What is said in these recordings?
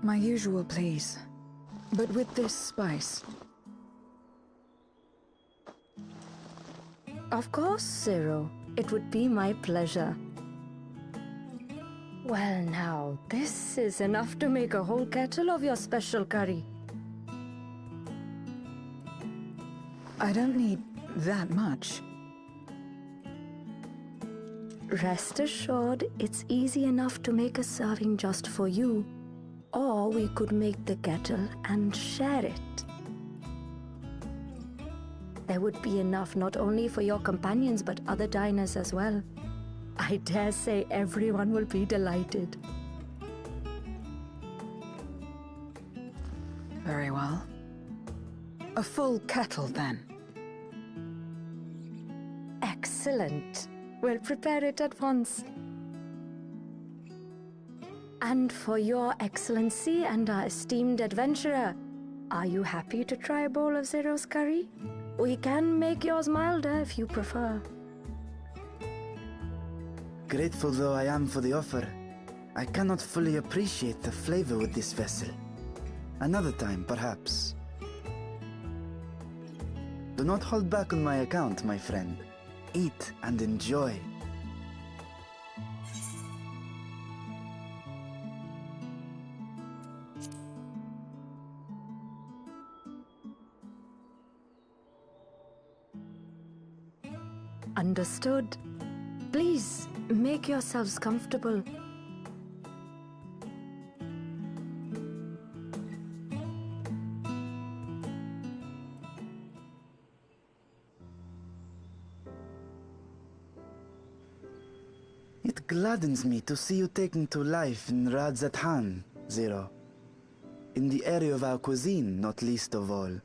My usual, please. But with this spice. Of course, Zero. It would be my pleasure. Well now, this is enough to make a whole kettle of your special curry. I don't need that much. Rest assured, it's easy enough to make a serving just for you. Or we could make the kettle and share it. There would be enough not only for your companions but other diners as well. I dare say everyone will be delighted. Very well. A full kettle, then. Excellent. We'll prepare it at once. And for your excellency and our esteemed adventurer, are you happy to try a bowl of Zero's curry? We can make yours milder if you prefer. Grateful though I am for the offer, I cannot fully appreciate the flavor with this vessel. Another time, perhaps. Do not hold back on my account, my friend. Eat and enjoy. Understood. Please, make yourselves comfortable. It gladdens me to see you taking to life in Radzathan, Zero. In the area of our cuisine, not least of all.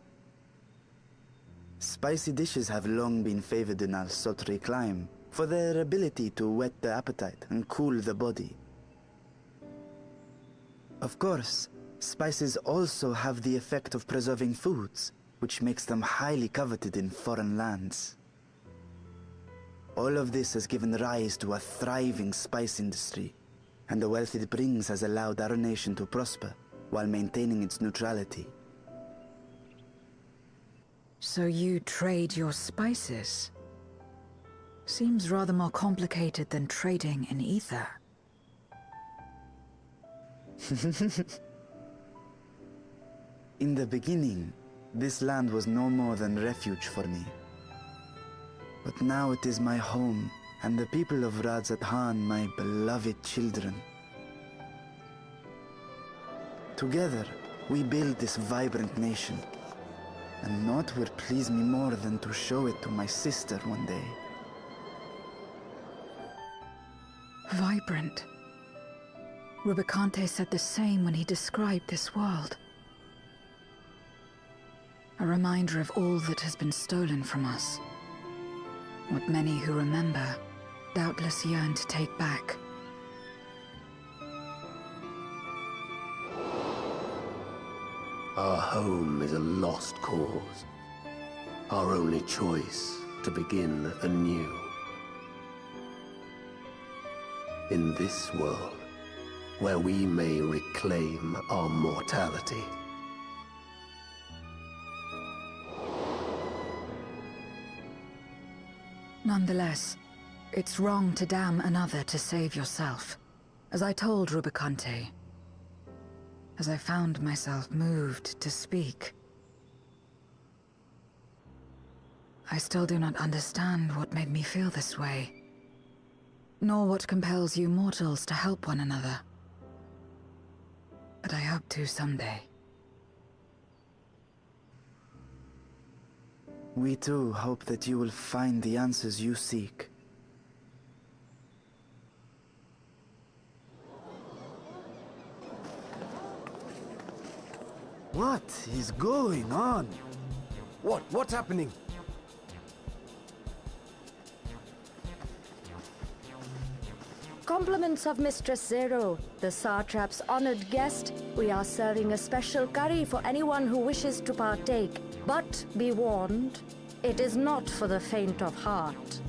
Spicy dishes have long been favored in our sultry clime for their ability to whet the appetite and cool the body. Of course, spices also have the effect of preserving foods, which makes them highly coveted in foreign lands. All of this has given rise to a thriving spice industry, and the wealth it brings has allowed our nation to prosper while maintaining its neutrality. So you trade your spices? Seems rather more complicated than trading in ether. In the beginning, this land was no more than refuge for me. But now it is my home, and the people of Radzathan my beloved children. Together, we build this vibrant nation. And naught would please me more than to show it to my sister one day. Vibrant. Rubicante said the same when he described this world. A reminder of all that has been stolen from us. What many who remember doubtless yearn to take back. Our home is a lost cause. Our only choice to begin anew. In this world, where we may reclaim our mortality. Nonetheless, it's wrong to damn another to save yourself. As I told Rubicante, as I found myself moved to speak. I still do not understand what made me feel this way, nor what compels you mortals to help one another. But I hope to someday. We too hope that you will find the answers you seek. What is going on? What's happening? Compliments of Mistress Zero, the Satrap's honored guest. We are serving a special curry for anyone who wishes to partake. But be warned, it is not for the faint of heart.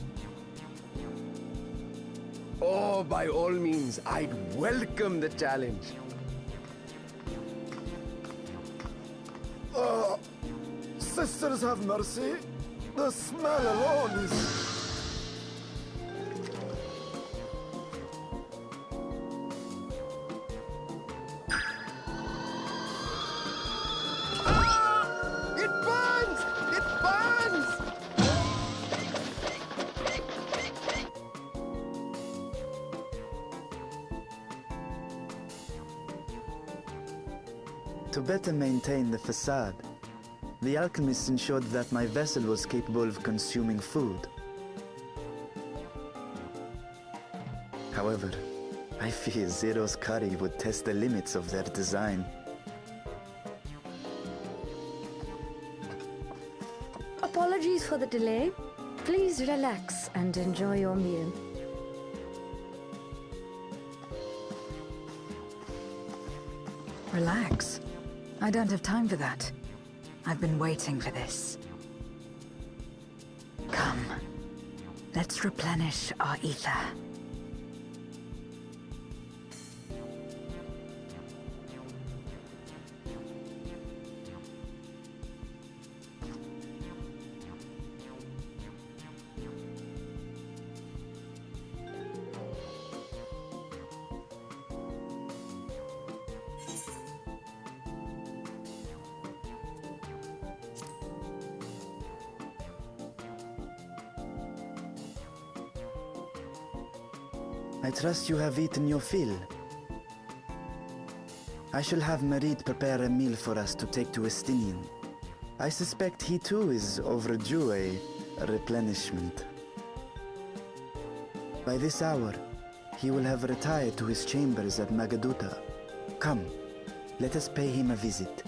Oh, by all means, I'd welcome the challenge. Sisters have mercy. The smell alone is... Ah! It burns! It burns! To better maintain the facade, the alchemists ensured that my vessel was capable of consuming food. However, I fear Zero's curry would test the limits of their design. Apologies for the delay. Please relax and enjoy your meal. Relax. I don't have time for that. I've been waiting for this. Come. Let's replenish our ether. I trust you have eaten your fill. I shall have Marid prepare a meal for us to take to Estinian. I suspect he too is overdue a replenishment. By this hour, he will have retired to his chambers at Magaduta. Come, let us pay him a visit.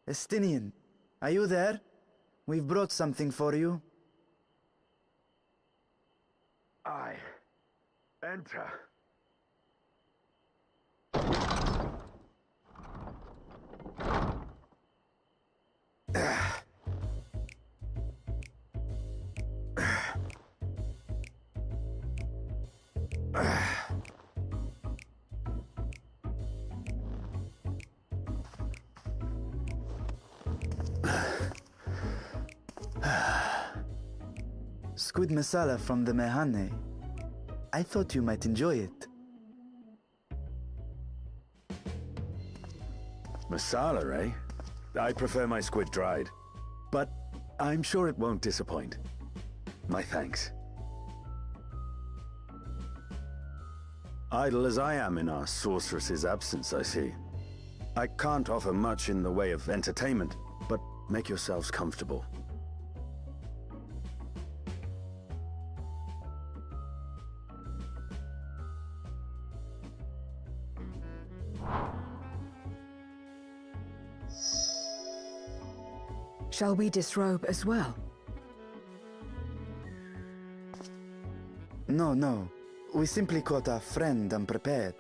Estinian, are you there? We've brought something for you. I enter. Squid masala from the Mehane. I thought you might enjoy it. Masala, eh? I prefer my squid dried. But I'm sure it won't disappoint. My thanks. Idle as I am in our sorceress's absence, I see. I can't offer much in the way of entertainment, but make yourselves comfortable. Shall we disrobe as well? No. We simply caught our friend unprepared.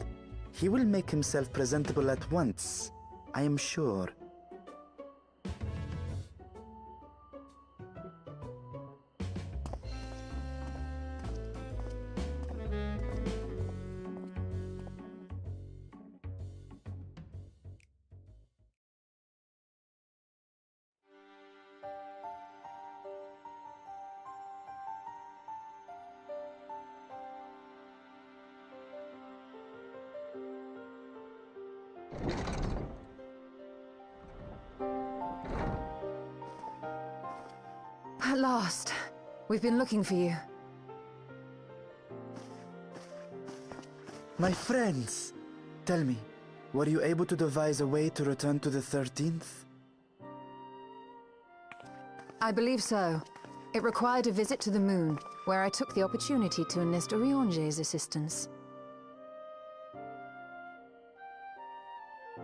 He will make himself presentable at once, I am sure. last. We've been looking for you. My friends! Tell me, were you able to devise a way to return to the 13th? I believe so. It required a visit to the moon, where I took the opportunity to enlist Orionge's assistance.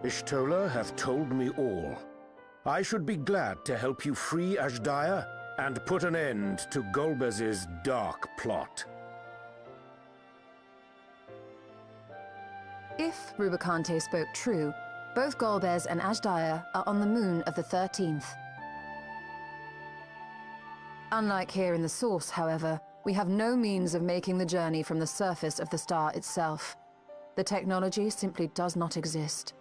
Ishtola hath told me all. I should be glad to help you free Ashdaya and put an end to Golbez's dark plot. If Rubicante spoke true, both Golbez and Ashdaya are on the moon of the 13th. Unlike here in the Source, however, we have no means of making the journey from the surface of the star itself. The technology simply does not exist.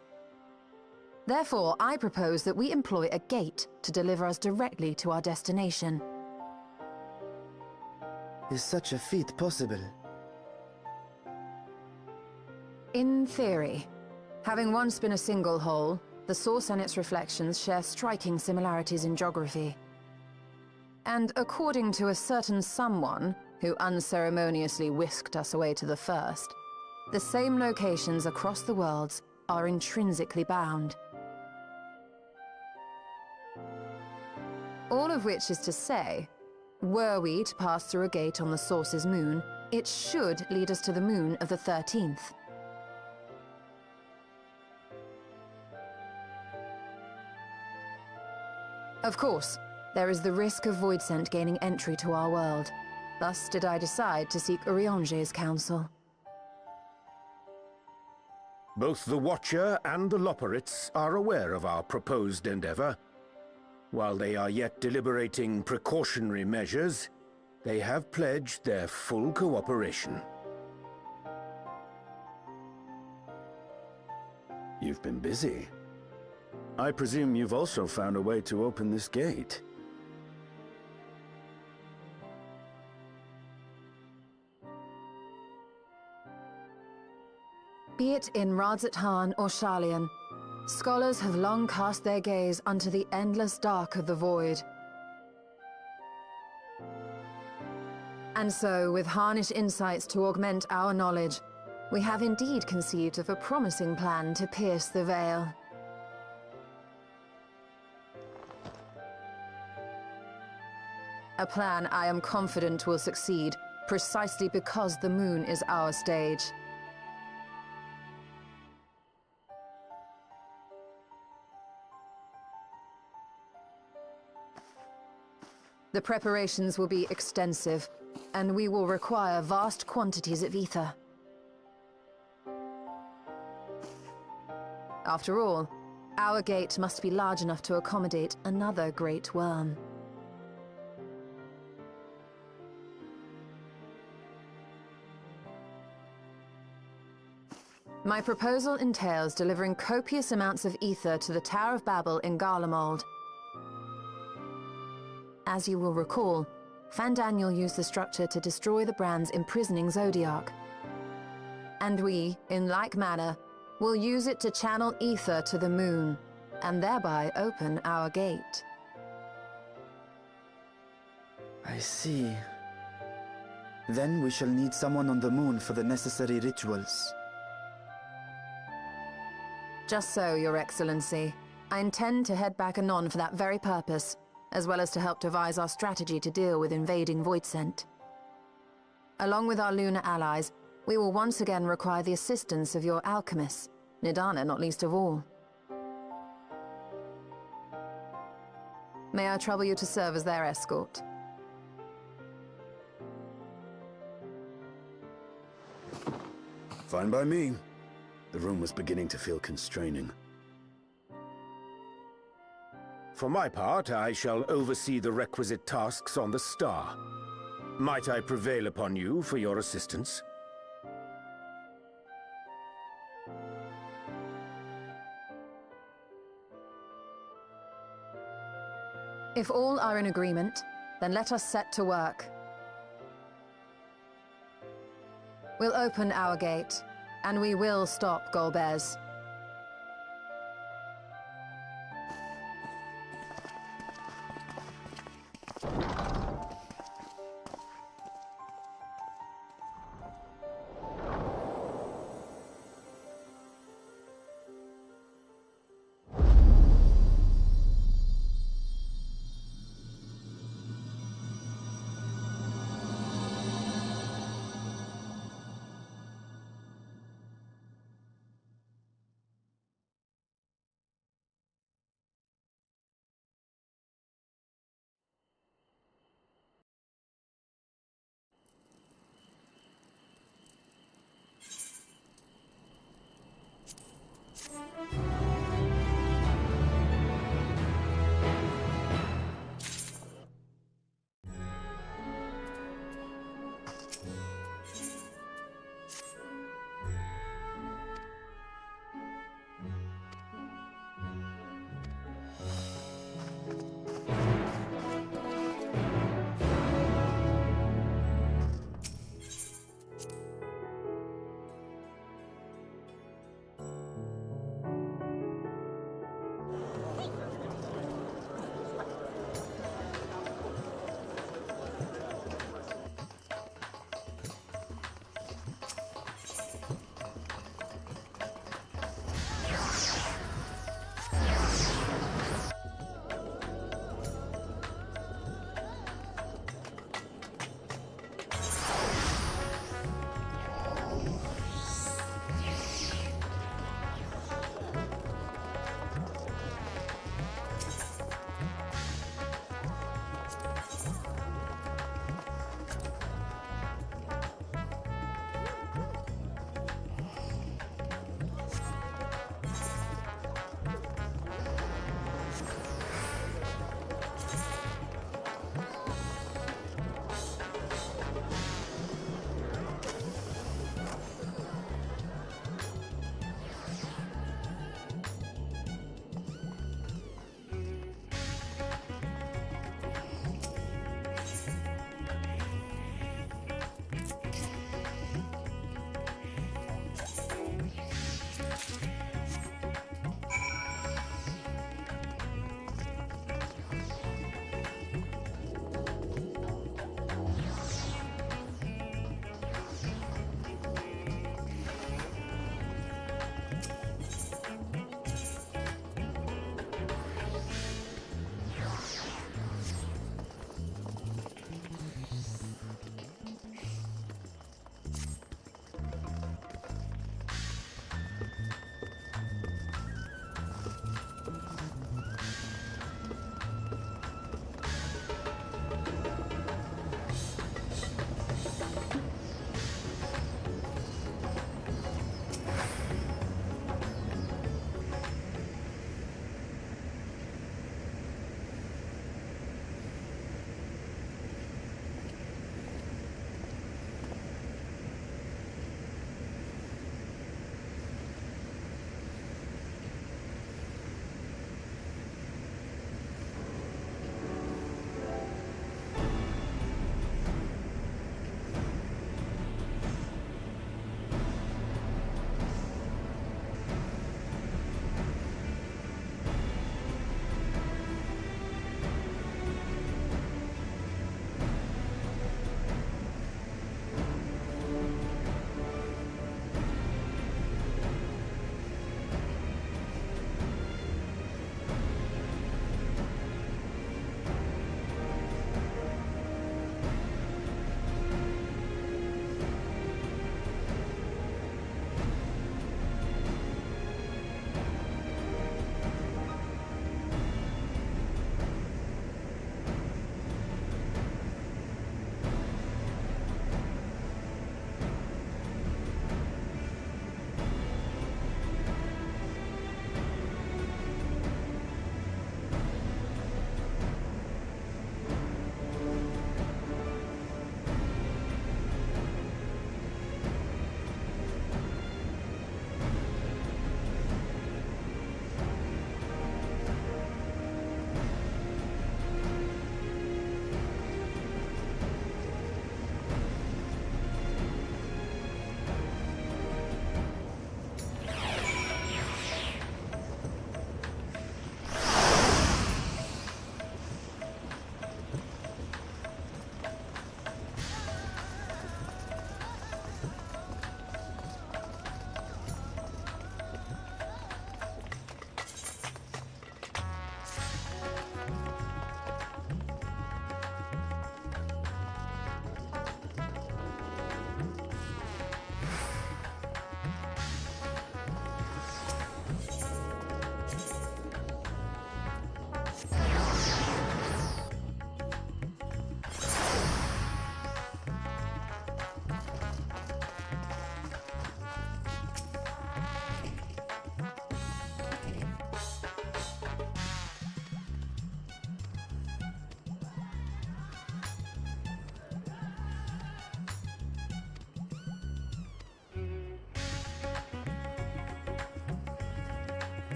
Therefore, I propose that we employ a gate to deliver us directly to our destination. Is such a feat possible? In theory. Having once been a single hole, the Source and its reflections share striking similarities in geography. And according to a certain someone who unceremoniously whisked us away to the first, the same locations across the worlds are intrinsically bound. All of which is to say, were we to pass through a gate on the Source's moon, it should lead us to the moon of the 13th. Of course, there is the risk of Voidsent gaining entry to our world. Thus did I decide to seek Orionge's counsel. Both the Watcher and the Loporrits are aware of our proposed endeavor. While they are yet deliberating precautionary measures, they have pledged their full cooperation. You've been busy. I presume you've also found a way to open this gate. Be it in Radzat-Han or Sharlayan, scholars have long cast their gaze unto the endless dark of the void. And so, with harnish insights to augment our knowledge, we have indeed conceived of a promising plan to pierce the veil. A plan I am confident will succeed, precisely because the moon is our stage. The preparations will be extensive, and we will require vast quantities of ether. After all, our gate must be large enough to accommodate another great worm. My proposal entails delivering copious amounts of ether to the Tower of Babel in Garlemald. As you will recall, Fandaniel used the structure to destroy the Brand's imprisoning Zodiac. And we, in like manner, will use it to channel ether to the moon, and thereby open our gate. I see. Then we shall need someone on the moon for the necessary rituals. Just so, Your Excellency. I intend to head back anon for that very purpose, as well as to help devise our strategy to deal with invading Voidsent. Along with our lunar allies, we will once again require the assistance of your alchemists, Nidana not least of all. May I trouble you to serve as their escort? Fine by me. The room was beginning to feel constraining. For my part, I shall oversee the requisite tasks on the star. Might I prevail upon you for your assistance? If all are in agreement, then let us set to work. We'll open our gate, and we will stop Golbez.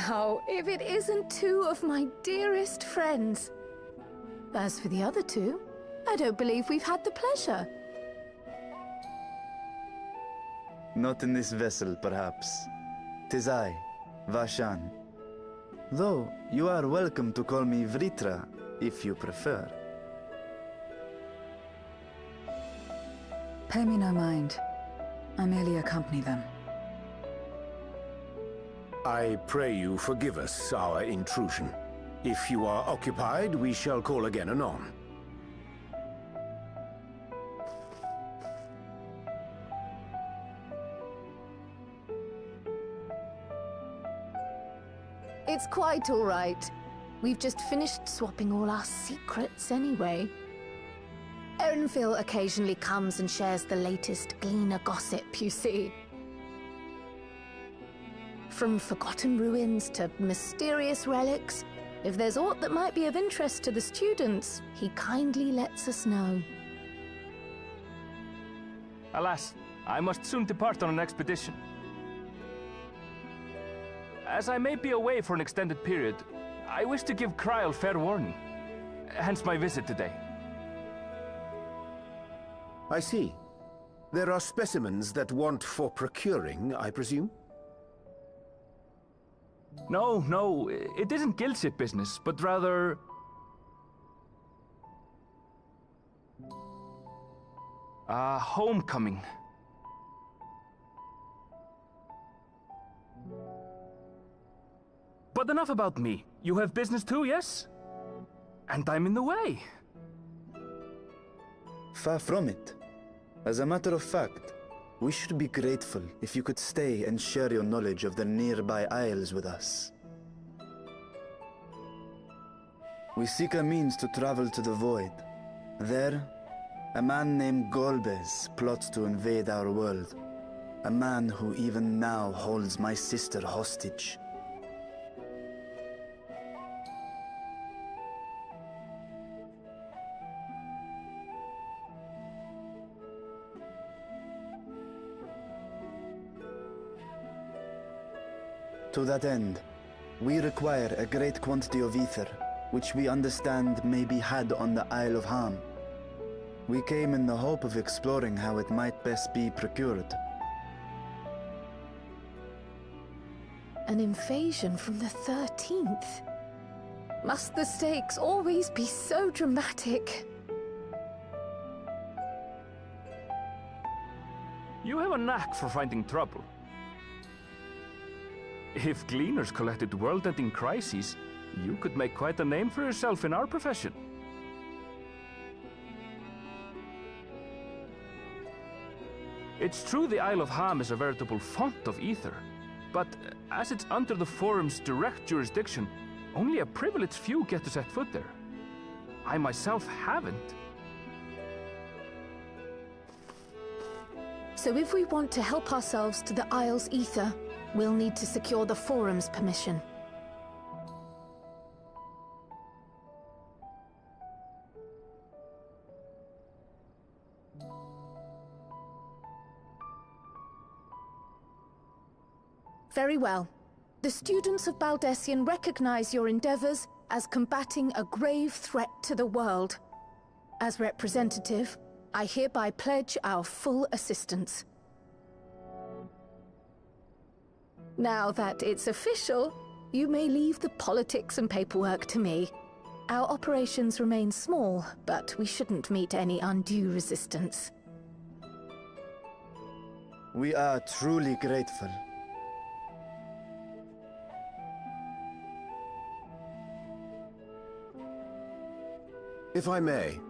Now, if it isn't two of my dearest friends. As for the other two, I don't believe we've had the pleasure. Not in this vessel, perhaps. 'Tis I, Vashan. Though, you are welcome to call me Vritra, if you prefer. Pay me no mind. I merely accompany them. I pray you forgive us our intrusion. If you are occupied, we shall call again anon. It's quite all right. We've just finished swapping all our secrets anyway. Erenville occasionally comes and shares the latest Gleaner gossip, you see. From forgotten ruins to mysterious relics, if there's aught that might be of interest to the students, he kindly lets us know. Alas, I must soon depart on an expedition. As I may be away for an extended period, I wish to give Kryl fair warning. Hence my visit today. I see. There are specimens that want for procuring, I presume? No, it isn't guildship business, but rather... homecoming. But enough about me. You have business too, yes? And I'm in the way. Far from it. As a matter of fact, we should be grateful if you could stay and share your knowledge of the nearby isles with us. We seek a means to travel to the Void. There, a man named Golbez plots to invade our world. A man who even now holds my sister hostage. To that end, we require a great quantity of ether, which we understand may be had on the Isle of Ham. We came in the hope of exploring how it might best be procured. An invasion from the 13th? Must the stakes always be so dramatic? You have a knack for finding trouble. If Gleaners collected world-ending crises, you could make quite a name for yourself in our profession. It's true the Isle of Ham is a veritable font of ether, but as it's under the Forum's direct jurisdiction, only a privileged few get to set foot there. I myself haven't. So if we want to help ourselves to the Isle's ether, we'll need to secure the Forum's permission. Very well. The students of Baldessian recognize your endeavors as combating a grave threat to the world. As representative, I hereby pledge our full assistance. Now that it's official, you may leave the politics and paperwork to me. Our operations remain small, but we shouldn't meet any undue resistance. We are truly grateful. If I may.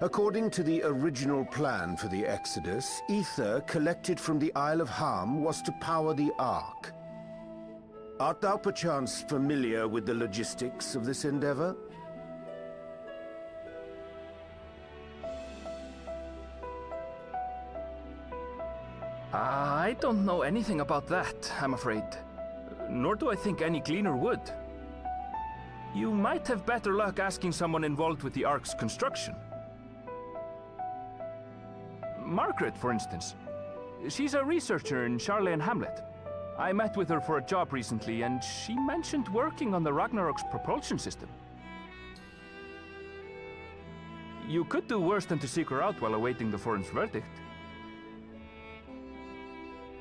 According to the original plan for the Exodus, ether collected from the Isle of Ham was to power the Ark. Art thou perchance familiar with the logistics of this endeavor? I don't know anything about that, I'm afraid. Nor do I think any Gleaner would. You might have better luck asking someone involved with the Ark's construction. Margaret, for instance. She's a researcher in Charley and Hamlet. I met with her for a job recently, and she mentioned working on the Ragnarok's propulsion system. You could do worse than to seek her out while awaiting the forum's verdict.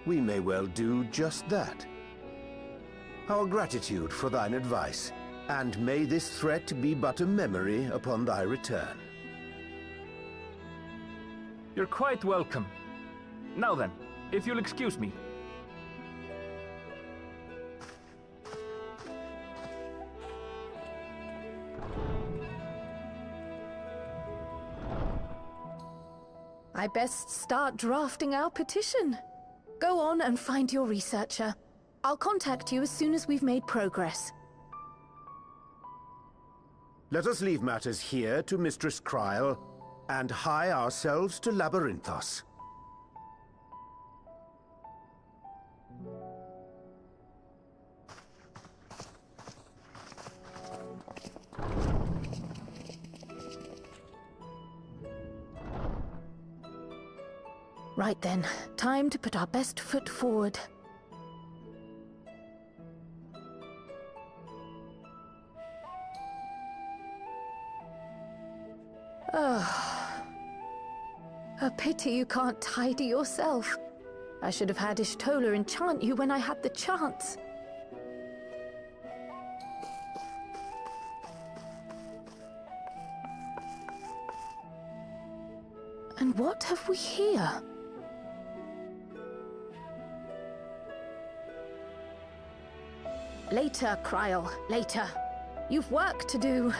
We may well do just that. Our gratitude for thine advice, and may this threat be but a memory upon thy return. You're quite welcome. Now then, if you'll excuse me. I best start drafting our petition. Go on and find your researcher. I'll contact you as soon as we've made progress. Let us leave matters here to Mistress Kryl, and hie ourselves to Labyrinthos. Right then, time to put our best foot forward. A pity you can't tidy yourself. I should have had Ishtola enchant you when I had the chance. And what have we here? Later, Kryl, later. You've work to do.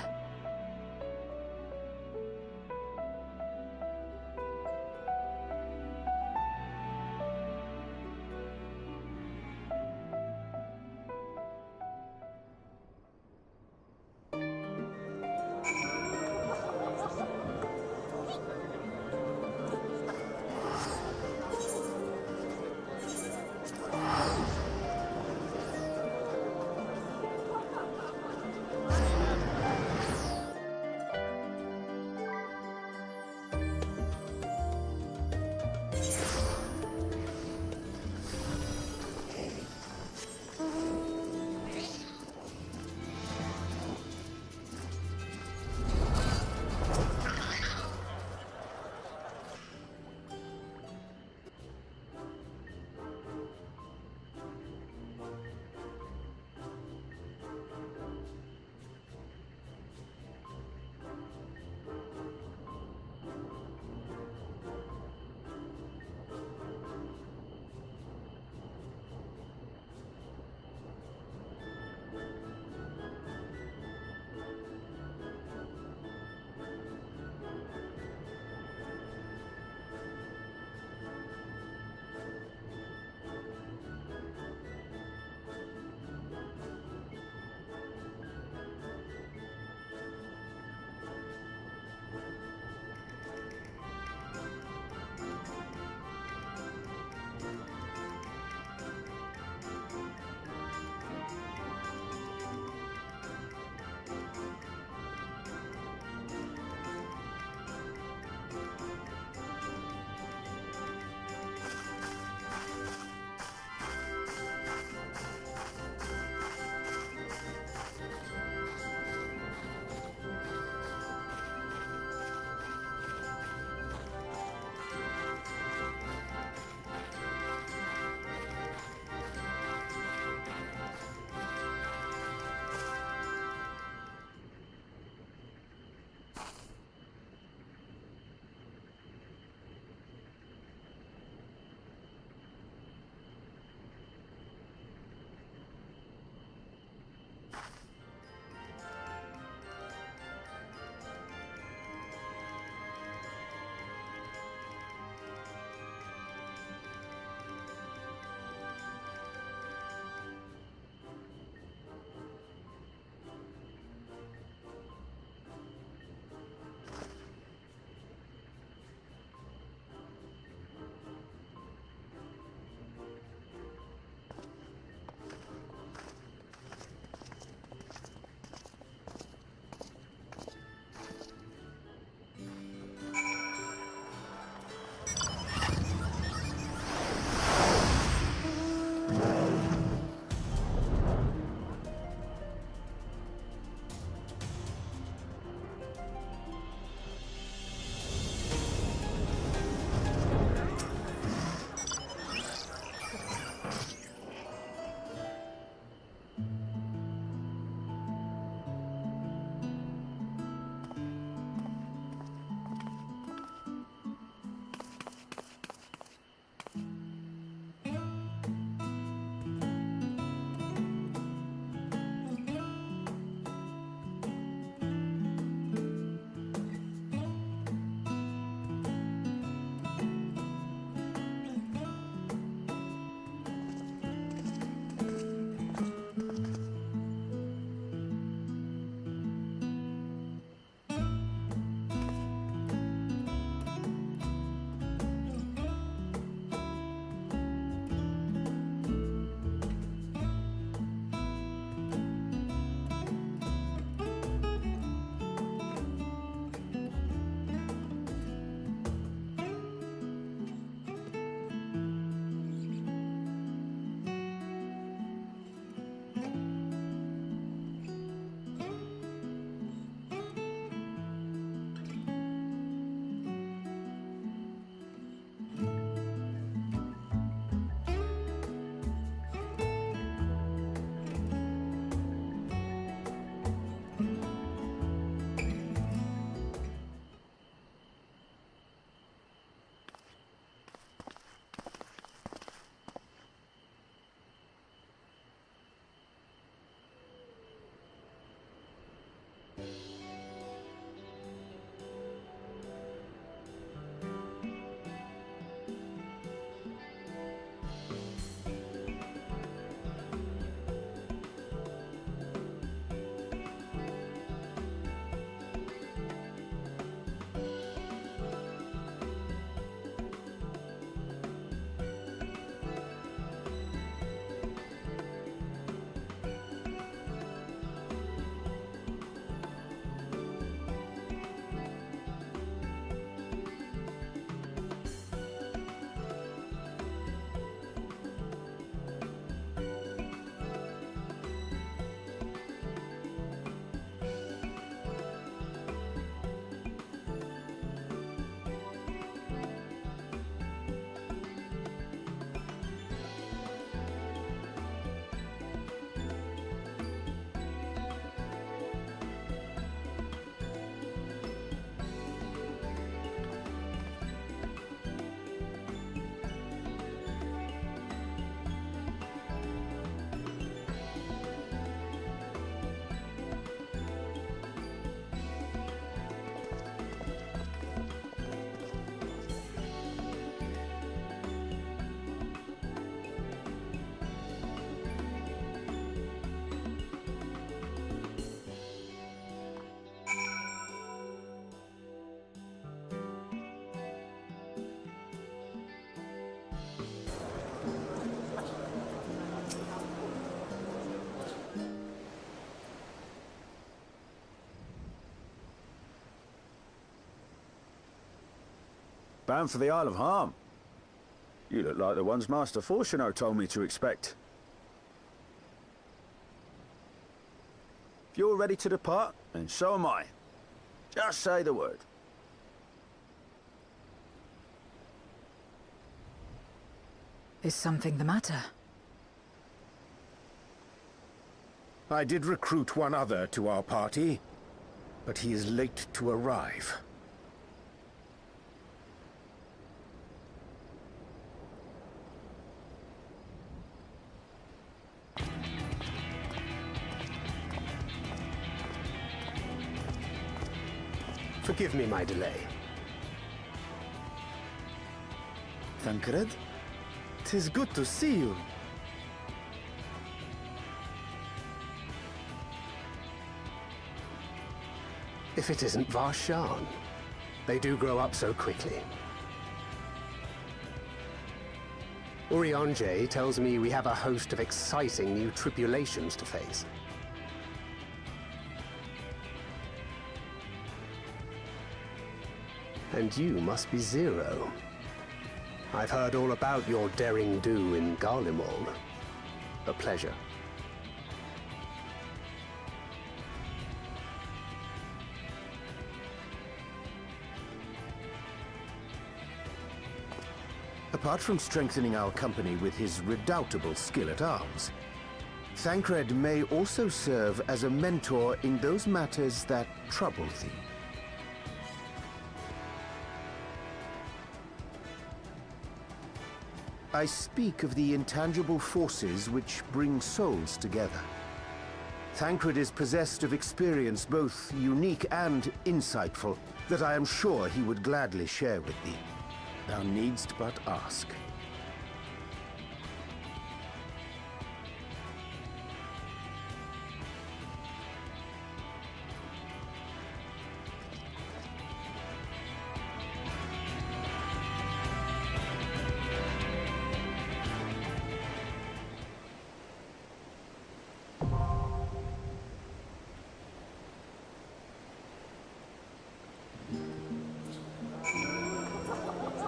Bound for the Isle of Harm. You look like the ones Master Fortuno told me to expect. If you're ready to depart, then so am I. Just say the word. Is something the matter? I did recruit one other to our party, but he is late to arrive. Forgive me my delay. Thancred? 'Tis good to see you. If it isn't Varshan. They do grow up so quickly. Urianger tells me we have a host of exciting new tribulations to face. And you must be Zero. I've heard all about your daring do in Garlemald. A pleasure. Apart from strengthening our company with his redoubtable skill at arms, Thancred may also serve as a mentor in those matters that trouble thee. I speak of the intangible forces which bring souls together. Thancred is possessed of experience both unique and insightful that I am sure he would gladly share with thee. Thou needst but ask.